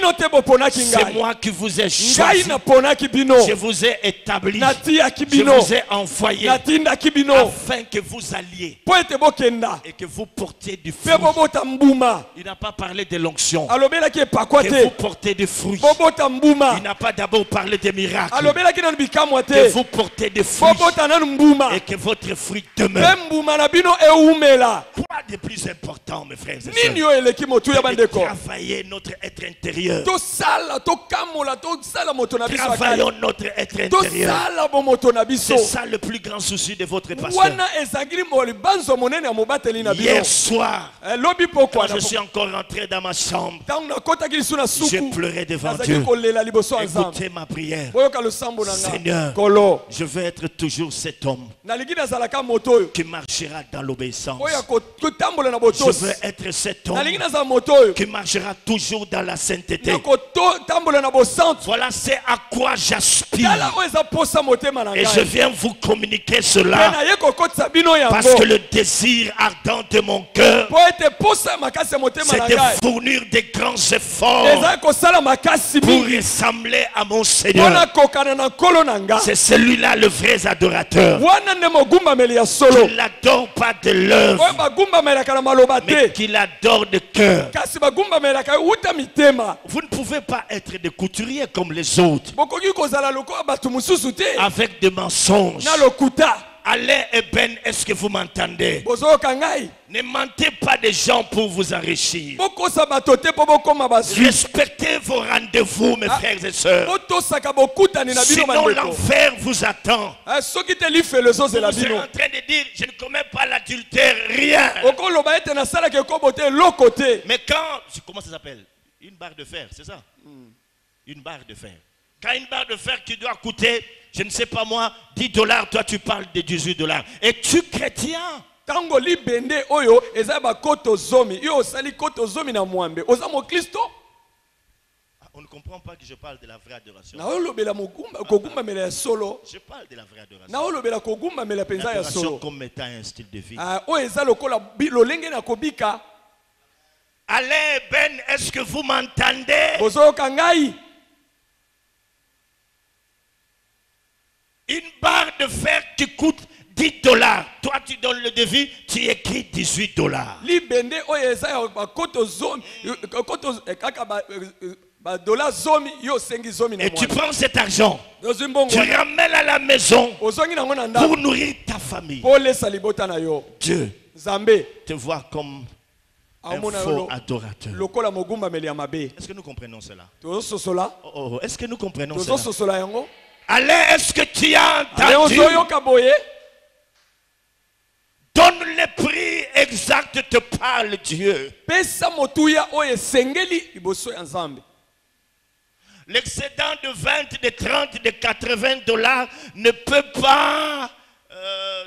c'est moi qui vous ai choisi. Je vous ai établi, je vous ai envoyé afin que vous alliez et que vous portiez du fruit. Il n'a pas parlé de l'onction, que vous portez du fruit. Il n'a pas d'abord parlé des miracles, que vous portez des fruits et que votre fruit demeure. Quoi de plus important, mes frères et sœurs, de travailler notre être intérieur. Travaillons notre être intérieur. C'est ça le plus grand souci de votre pasteur. Hier soir, quand je suis encore rentré dans ma chambre, j'ai pleuré devant Dieu. Écoutez ma prière. Seigneur, je veux être toujours cet homme qui marchera dans l'obéissance. Je veux être cet homme qui marchera toujours dans la sainteté. Voilà, c'est à quoi j'aspire. Et je viens vous communiquer cela parce que le désir ardent de mon cœur, c'est de fournir des grands efforts pour ressembler à mon Seigneur. C'est celui-là le vrai adorateur. Qui n'adore pas de l'œuvre, mais qui l'adore de cœur. Vous ne pouvez pas être des couturiers comme les autres, avec des mensonges. Allez, Eben, est-ce que vous m'entendez? Ne mentez pas des gens pour vous enrichir. Respectez vos rendez-vous, mes frères et sœurs. Sinon, l'enfer vous attend. Vous êtes en train de dire, je ne commets pas l'adultère, rien. Mais comment ça s'appelle? Une barre de fer, c'est ça? Une barre de fer. Quand une barre de fer qui doit coûter, je ne sais pas moi, $10, toi tu parles de $18. Es-tu chrétien? On ne comprend pas que je parle de la vraie adoration. Je parle de la vraie adoration. L'adoration comme étant un style de vie. Allez, Ben, est-ce que vous m'entendez? Une barre de fer qui coûte $10. Toi, tu donnes le devis, tu écris $18. Et tu prends cet argent, tu ramènes à la maison pour nourrir ta famille. Dieu te voit comme un faux adorateur. Est-ce que nous comprenons cela? Est-ce que nous comprenons cela? Allez, est-ce que tu as entendu? Donne le prix exact te parle Dieu. Pesa motuya oyo esengeli liboso ya Nzambe. L'excédent de 20, de 30, de 80 dollars ne peut pas,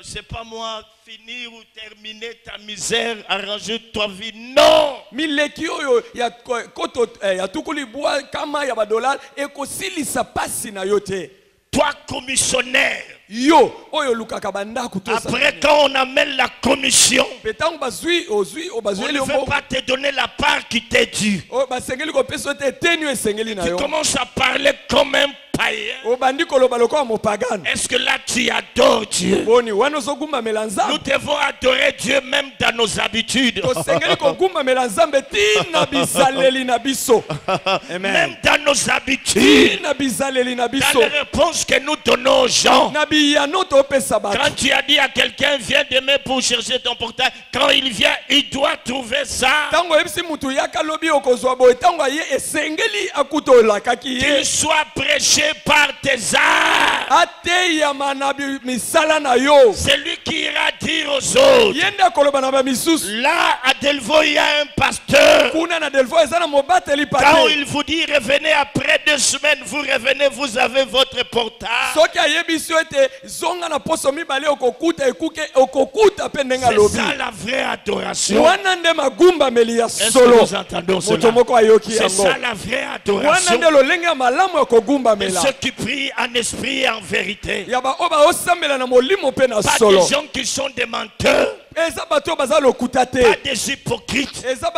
c'est pas moi, finir ou terminer ta misère, arranger ta vie. Non! Mileki oyo ya koto ya tukuli bwa kama ya $, ekosilisa pasi na yote. Toi commissionnaire. Yo oyo lukaka bandaku to. Après quand on amène la commission, petango bazui ozui o bazui on ne veut pas te donner la part qui t'est due. O basengeli ko peso te tenue esengeli na yo. Tu commences à parler comme un païen. O bandi koloba lokola mopagano. Est-ce que là tu adores Dieu? Boni wana zogumba melanza. Nous devons adorer Dieu même dans nos habitudes. To sengeli ko gumba melanza tina bizaleli na biso. Amen. Même dans nos habitudes. Tina bizaleli na biso. Dans les réponses que nous donnons aux gens. Quand tu as dit à quelqu'un viens demain pour chercher ton portail, quand il vient, il doit trouver ça. Qu'il soit prêché par tes arts. C'est lui qui ira dire aux autres. Là, à Delvaux, il y a un pasteur. Quand il vous dit revenez après 2 semaines, vous revenez, vous avez votre portail. C'est ça la vraie adoration. Est-ce que nous entendons cela? C'est ça la vraie adoration. Et ceux qui prient en esprit et en vérité. Pas des gens qui sont des menteurs. Pas des hypocrites. Des gens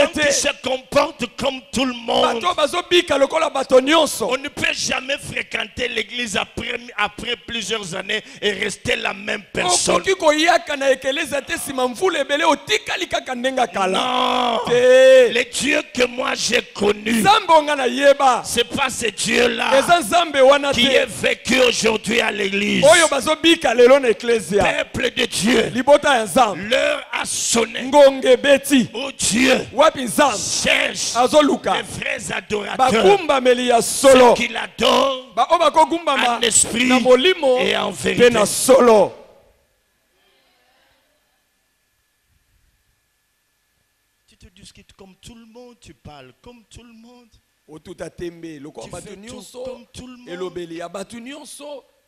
qui se comportent comme tout le monde. On ne peut jamais fréquenter l'église après plusieurs années et rester la même personne. Non. Les dieux que moi j'ai connus, c'est pas ces dieux-là qui est vécu aujourd'hui à l'église. Peuple de Dieu. L'heure a sonné. Oh Dieu cherche les vrais adorateurs. Ceux qui l'adorent en esprit et en vérité. Tu te discutes comme tout le monde, tu parles comme tout le monde. Tu fais tout comme tout le monde.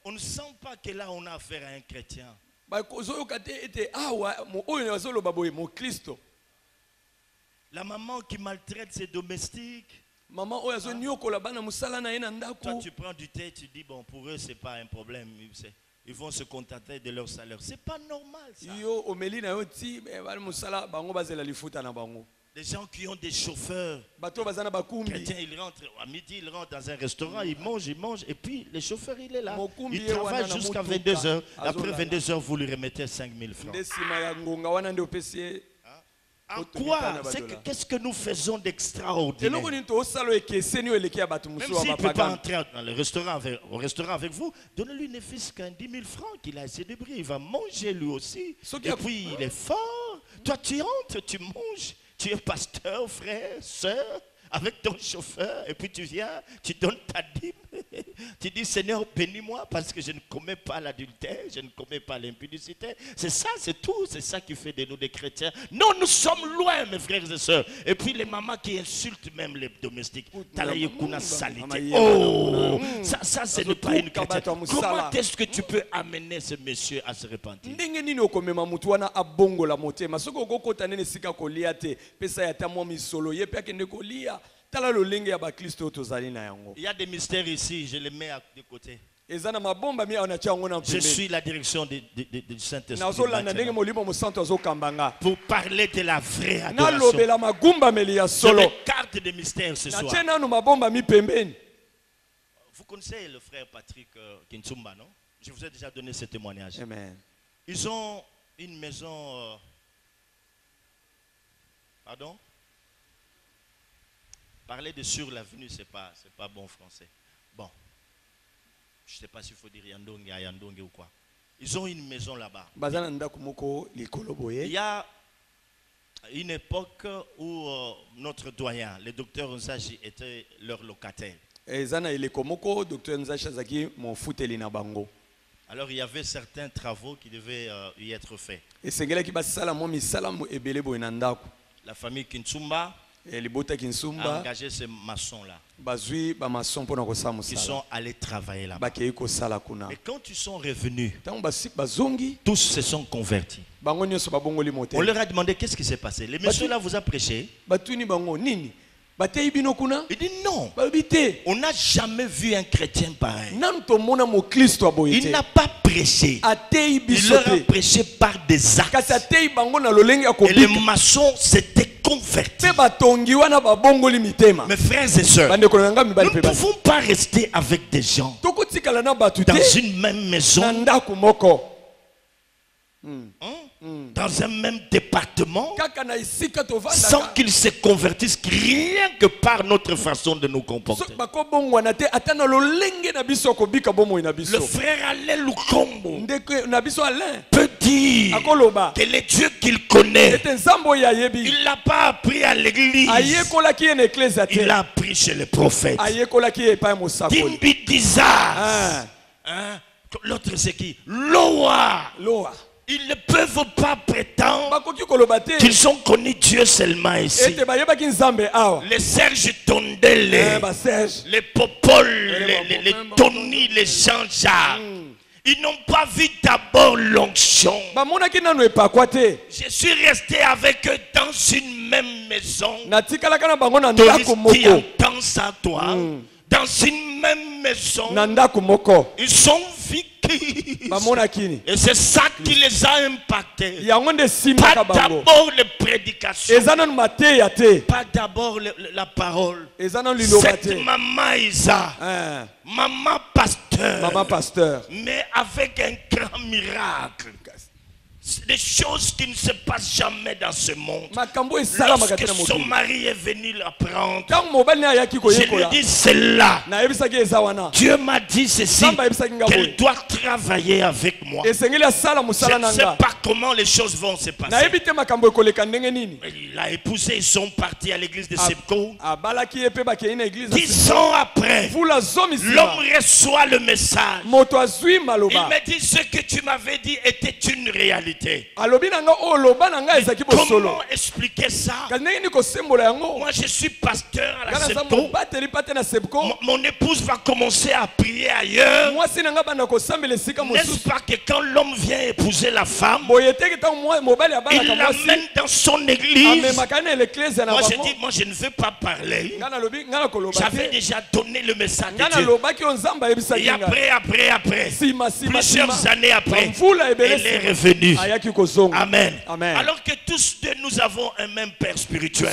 On ne sent pas que là on a affaire à un chrétien. La maman qui maltraite ses domestiques. Toi tu prends du thé, tu dis bon pour eux c'est pas un problème. Ils vont se contenter de leur salaire. C'est pas normal ça. Des gens qui ont des chauffeurs. Chrétiens, ils rentrent à midi, ils rentrent dans un restaurant, ils mangent, et puis le chauffeur il est là. Il travaille jusqu'à 22h. Après 22h, vous lui remettez 5000 francs. En quoi? Qu'est-ce que nous faisons d'extraordinaire? Même s'il ne peut pas entrer au restaurant avec vous, donnez-lui ne fût-ce qu'un 10 000 francs qu'il a assez de bris. Il va manger lui aussi. Et puis il est fort. Toi tu rentres, tu manges. Tu es pasteur, frère, soeur, avec ton chauffeur, et puis tu viens, tu donnes ta dîme. Tu dis, Seigneur, bénis-moi parce que je ne commets pas l'adultère, je ne commets pas l'impudicité. C'est ça, c'est tout. C'est ça qui fait de nous des chrétiens. Non, nous sommes loin, mes frères et sœurs. Et puis les mamans qui insultent même les domestiques. Oh, ça, ce n'est pas une chrétienne. Comment est-ce que tu peux amener ce monsieur à se repentir? Il y a des mystères ici, je les mets de côté. Je suis la direction du Saint-Esprit pour parler de la vraie adoration. Je m'écarte des mystères ce soir. Vous connaissez le frère Patrick Kinsumba, non? Je vous ai déjà donné ce témoignage. Amen. Ils ont une maison... pardon? Parler de sur l'avenue, c'est pas bon français. Bon. Je ne sais pas s'il faut dire Yandongue ou quoi. Ils ont une maison là-bas. Il y a une époque où notre doyen, le docteur Nzaji, était leur locataire. Alors il y avait certains travaux qui devaient y être faits. La famille Kinsumba a engagé ces maçons-là qui sont allés travailler là-bas. Et quand ils sont revenus, tous se sont convertis. On leur a demandé qu'est-ce qui s'est passé. Le monsieur là vous a prêché. Il dit non. On n'a jamais vu un chrétien pareil. Il n'a pas prêché. Il leur a prêché par des actes. Et les maçons s'étaient convertis. Mes frères et sœurs, nous ne pouvons pas rester avec des gens dans une même maison, dans un même département, sans qu'ils se convertissent rien que par notre façon de nous comporter. Le frère Alain Lukombo peut dire que les dieux qu'il connaît, il ne l'a pas appris à l'église, il l'a appris chez les prophètes. Dimbi Dizar, l'autre c'est qui? Loa. Ils ne peuvent pas prétendre qu'ils ont connu Dieu seulement ici. Les Serge Tondele, les Popol, les Tony, les Jean-Jacques, ils n'ont pas vu d'abord l'onction. Je suis resté avec eux dans une même maison. Tu entends ça, toi? Dans une même maison, ils sont vécus. Et c'est ça qui les a impactés. Pas d'abord les prédications, pas d'abord la parole. Cette maman Isa, maman pasteur, mais avec un grand miracle. Des choses qui ne se passent jamais dans ce monde. Lorsque son mari est venu la prendre, je lui dis c'est là. Dieu m'a dit ceci, qu'elle doit travailler avec moi. Je ne sais pas comment les choses vont se passer. Il l'a épousé, ils sont partis à l'église de Sebko. 10 ans après, l'homme reçoit le message. Il m'a dit ce que tu m'avais dit était une réalité. Comment expliquer ça? Moi je suis pasteur à la Sebko. Mon épouse va commencer à prier ailleurs. N'est-ce pas que quand l'homme vient épouser la femme, il l'amène dans son église? Moi je dis, moi je ne veux pas parler. J'avais déjà donné le message de Dieu. Et après, plusieurs années après, elle est revenue. Amen. Alors que tous deux nous avons un même père spirituel.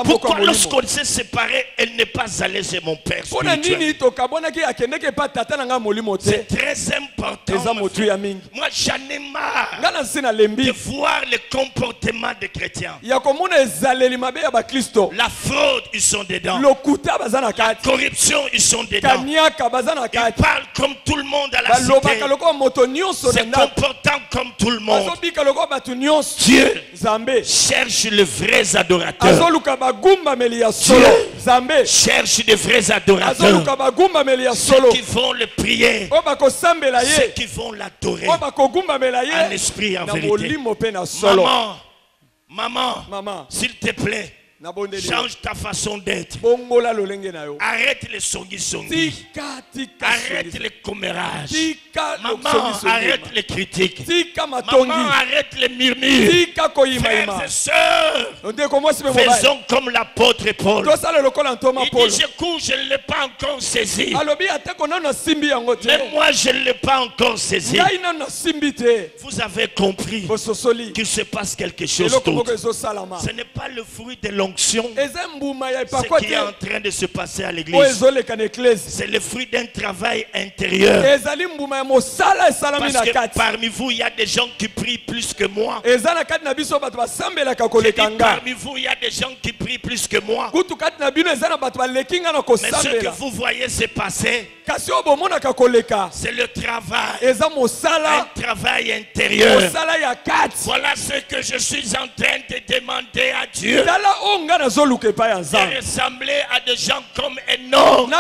Pourquoi lorsqu'on s'est séparés, elle n'est pas allée chez mon père spirituel? C'est très important. Moi j'en ai marre de voir le comportement des chrétiens. La fraude, ils sont dedans. La corruption, ils sont dedans. Ils parlent comme tout le monde à la cité. C'est comportant comme tout le monde. Dieu cherche les vrais adorateurs. Dieu cherche les vrais adorateurs. Ceux qui vont le prier, ceux qui vont l'adorer en esprit et en vérité. Maman, s'il te plaît, change ta façon d'être. Arrête les songi. Arrête les commérages. Maman, arrête les critiques. Maman, arrête les murmures. Frères et sœurs, faisons comme l'apôtre Paul. Il dit, je ne l'ai pas encore saisi. Mais moi, je ne l'ai pas encore saisi. Vous avez compris qu'il se passe quelque chose d'autre. Ce n'est pas le fruit de l'onction. Ce qui est en train de se passer à l'église, c'est le fruit d'un travail intérieur. Parce que parmi vous, il y a des gens qui prient plus que moi. Parmi vous, il y a des gens qui prient plus que moi. Mais ce que vous voyez se passer, c'est le travail. Un travail intérieur. Voilà ce que je suis en train de demander à Dieu. De ressembler à des gens comme Enoch.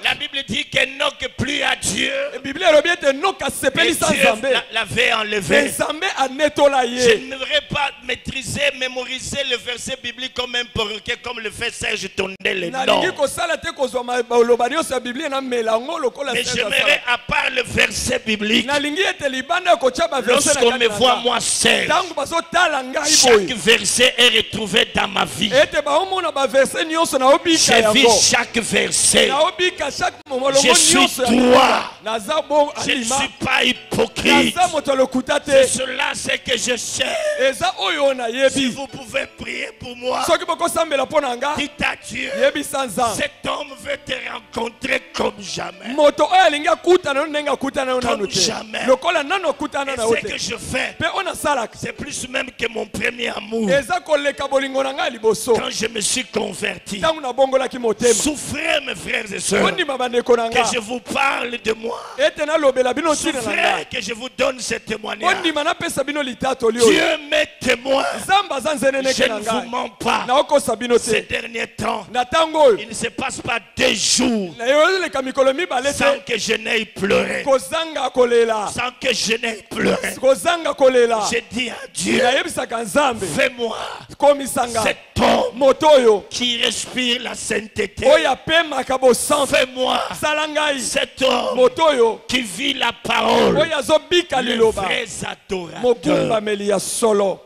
La Bible dit qu'Enoch plus à Dieu. Bible elobi ete Enoch asepeli Et sans Dieu Nzambe. l'avait Mais enlevé. Nzambe anetola Je ye. n'aimerais pas mémoriser le verset biblique comme un perroquet, comme le fait Serge Tondel. Nalingi Non. kosala te kozwa maloba nyonso ya Biblia na melango lokola Mais Serge j'aimerais, asala. à part le verset biblique, Nalingi ete libanda kotia ba verset na lorsqu'on me kati voit na moi seul, tango bazotala ngai chaque boye. verset est retrouvé dans ma vie. Ete baomona ba verset nyonso na obika J'ai vu yango. chaque verset. Na obika chaque molongo Je suis nyonso. droit. Naza bon Je ne alima. suis pas hypocrite. Naza moto lokuta C'est te. cela ce que je cherche. Eza oyo na Si yebi. vous pouvez prier pour moi, Soki bokosambela mpo na nga. dites à Dieu, Yebi sans Nzambe. cet homme veut te rencontrer comme jamais. Moto oyo alingi akutana no ndenge akutana no nanu Comme te. jamais. Lokola nano akutana Et na ce ote. que je fais, Pe ona salaka. c'est plus même que mon premier amour. Eza koleka bolingo na ngai liboso. Quand je me suis converti, Tango na bongolaki motema. souffrez mes frères et sœurs, Ondima bandeko na que nga. je vous parle de moi. Ete nalobela bino ntina na Souffrez ngai. que je vous donne ce témoignage. Ondima napesa bino litatoli oyo. Dieu m'est témoin. Nzambe aza Je nzeneneke na ne vous ngai. mens pas. Naokosa bino Ces te. derniers temps, Na tango oyo. il ne se passe pas 2 jours Nayoleka mikolo mibale sans te. que je n'aie pleuré. Kozanga kolela. Sans que je n'ai pleuré. Kozanga kolela. J'ai dit à Dieu, Nayebisaka Nzambe. fais-moi Komisanga. cet homme Moto oyo. qui respire la sainteté. Oyo apemaka bosantu. Fais-moi Sala ngai. cet homme Moto oyo. qui vit la parole. Oyo azobika Les liloba. vrais adorateurs. Mokumbameli ya solo.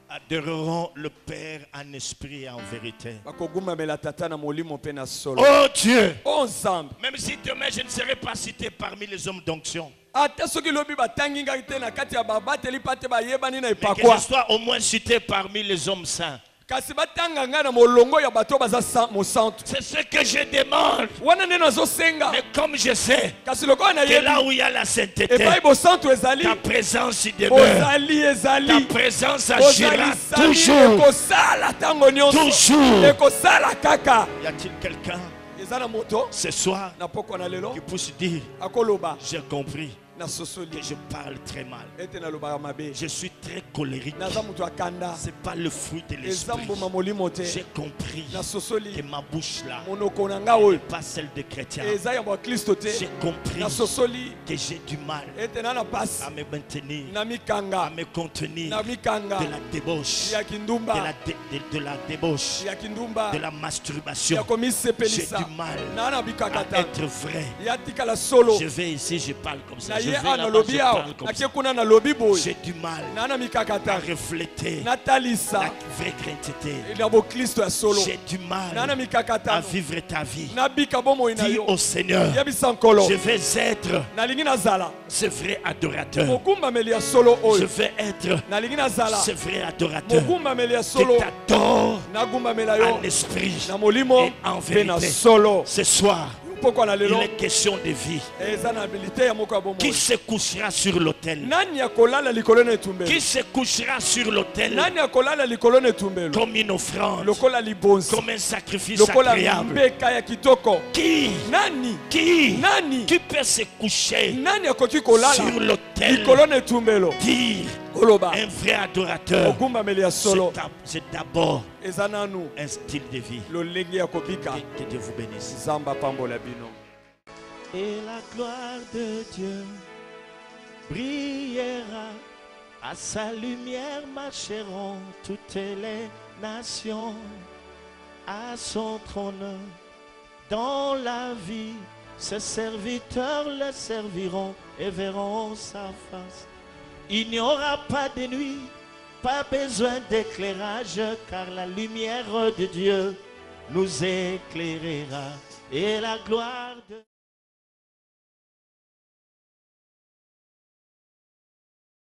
Adoreront le Père en esprit et en vérité. Bakogumbamela tata na molimo mpe na solo. Oh Dieu, O Nzambe. même si demain je ne serai pas cité parmi les hommes d'onction, Ata soki lobi batangi ngai te na kati ya babateli pa te bayebani na mais que epakwa. je sois au moins cité parmi les hommes saints. Kasi batanga ngai na molongo ya bato baza mosantu. C'est ce que je demande. Wana nde nazosenga. Mais comme je sais Kasi lokola na que là yebi. où il y a la sainteté, Epai bosantu ezali. ta présence y demeure. Ozali Ta ezali. présence agira Ozali toujours. ekosala tango nyonso. Toujours. Ekosala kaka. Y a-t-il quelqu'un Eza na moto. ce soir Na poko na lelo. qui puisse dire, Akoloba. j'ai compris Na sosoli. que je parle très mal. Ete na loba mabe. Je suis très colérique. Naza mutu akanda. C'est pas le fruit de Eza l'esprit. mbuma molimo te. J'ai compris Na sosoli. que ma bouche là Monoko na nga n'est oyo. pas celle de chrétien. Eza ya ba Kristo te. J'ai compris Na sosoli. que j'ai du mal Ete na pasi. à me maintenir, Na à mikanga. me contenir Na mikanga. de la débauche, Ya de kindumba. de la débauche, Ya kindumba. de la Ya masturbation. komisepelisa. J'ai du mal Na à bikakata. être vrai. Ya tikala solo. Je vais ici, je parle comme ça. Na Je ye vais ana là-bas, lobi je awo. parle comme Na ça. kuna na lobi boy. J'ai du mal Na à mikakata. refléter Na talisa. la vraie chrétienté. Na bo Kristo ya solo. J'ai du Na mal mikakata. à vivre ta vie. Na bika bomo ina Dis yo. au Seigneur, Yebisa nkolo. je vais être Nalingi nazala. ce vrai adorateur. Mokumbameli ya solo Je oyo. vais être Nalingi nazala. ce vrai adorateur Mokumbameli ya qui solo. t'adore Nagumbamela yo. en esprit Na molimo et en mpe na vérité. solo. Ce soir, Poko na il lelo. est question de vie. Eza na habilité ya moko ya bomo. Qui se couchera sur l'autel? Nani akolala likolo na etumbelo? Qui se couchera sur l'autel Nani akolala likolo na etumbelo? comme une offrande, Lokola libonzi. comme un sacrifice Lokola agréable? mbeka ya kitoko. Qui Nani peut se coucher Nani akoki kolala sur l'autel? likolo na etumbelo? Dire Koloba. un vrai adorateur, Ogumbameli ya solo. c'est d'abord Eza nanu un style de vie. lolenge ya kobika. Que Dieu vous bénisse. Zamba pambola bino. Et la gloire de Dieu brillera, à sa lumière marcheront toutes les nations, à son trône dans la vie. Ses serviteurs le serviront et verront sa face. Il n'y aura pas de nuit, pas besoin d'éclairage, car la lumière de Dieu nous éclairera. Et la gloire de